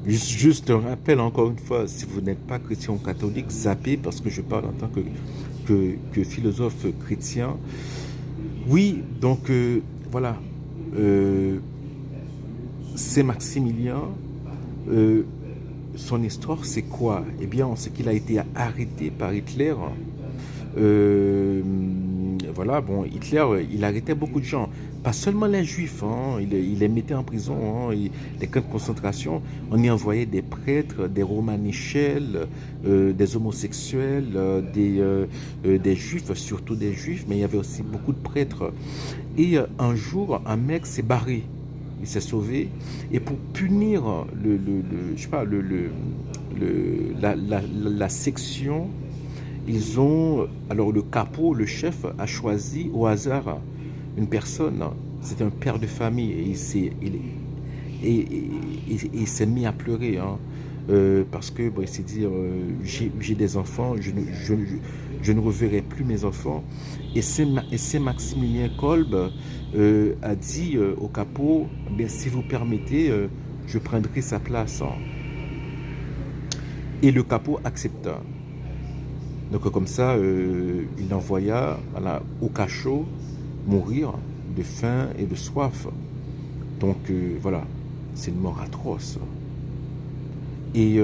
Juste un rappel, encore une fois, si vous n'êtes pas chrétien ou catholique, zappez parce que je parle en tant que philosophe chrétien. Oui, donc voilà. Euh, c'est Maximilien. Euh, Son histoire, c'est quoi? Eh bien, on sait qu'il a été arrêté par Hitler. Euh, voilà, bon, Hitler, il arrêtait beaucoup de gens. Pas seulement les juifs, hein, il les mettait en prison, hein, les camps de concentration. On y envoyait des prêtres, des romanichels, des homosexuels, des juifs, surtout des juifs, mais il y avait aussi beaucoup de prêtres. Et un jour, un mec s'est barré. Il s'est sauvé. Et pour punir je sais pas, la section, ils ont. Alors, le capot, le chef, a choisi au hasard une personne. C'était un père de famille. Et il s'est mis à pleurer. Hein, parce que bon, il s'est dit j'ai des enfants, je ne reverrai plus mes enfants. Et c'est Maximilien Kolb a dit au capot bien, si vous permettez, je prendrai sa place. Hein. Et le capot accepta. Donc comme ça, il l'envoya voilà, au cachot mourir de faim et de soif. Donc voilà, c'est une mort atroce. Et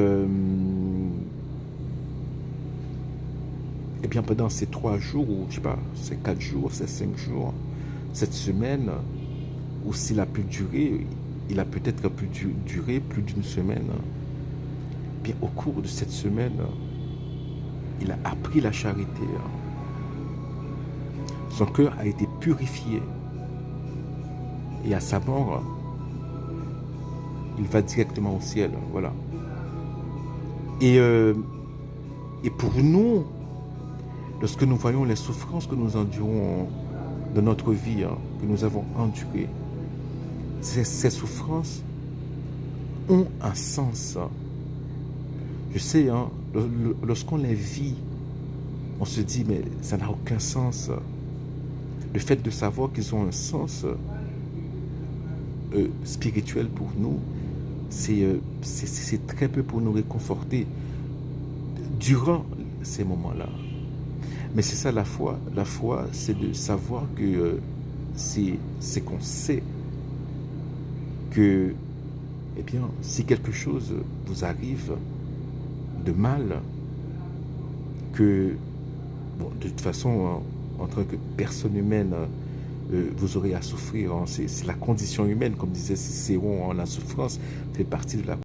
eh bien pendant ces 3 jours, ou je sais pas, ces 4 jours, ces 5 jours, cette semaine, ou s'il a pu durer, il a peut-être pu durer plus d'une semaine. Bien au cours de cette semaine, il a appris la charité. Son cœur a été purifié. Et à sa mort, il va directement au ciel. Voilà. Et, euh, et pour nous, lorsque nous voyons les souffrances que nous endurons dans notre vie, hein, que nous avons endurées, ces souffrances ont un sens. Je sais, hein, lorsqu'on les vit, on se dit, mais ça n'a aucun sens. Le fait de savoir qu'ils ont un sens spirituel pour nous, c'est très peu pour nous réconforter durant ces moments-là. Mais c'est ça la foi. La foi, c'est de savoir que c'est qu'on sait que, eh bien, si quelque chose vous arrive de mal, que, bon, de toute façon, en tant que personne humaine, vous aurez à souffrir. Hein. C'est la condition humaine, comme disait Cicéron, hein, la souffrance fait partie de la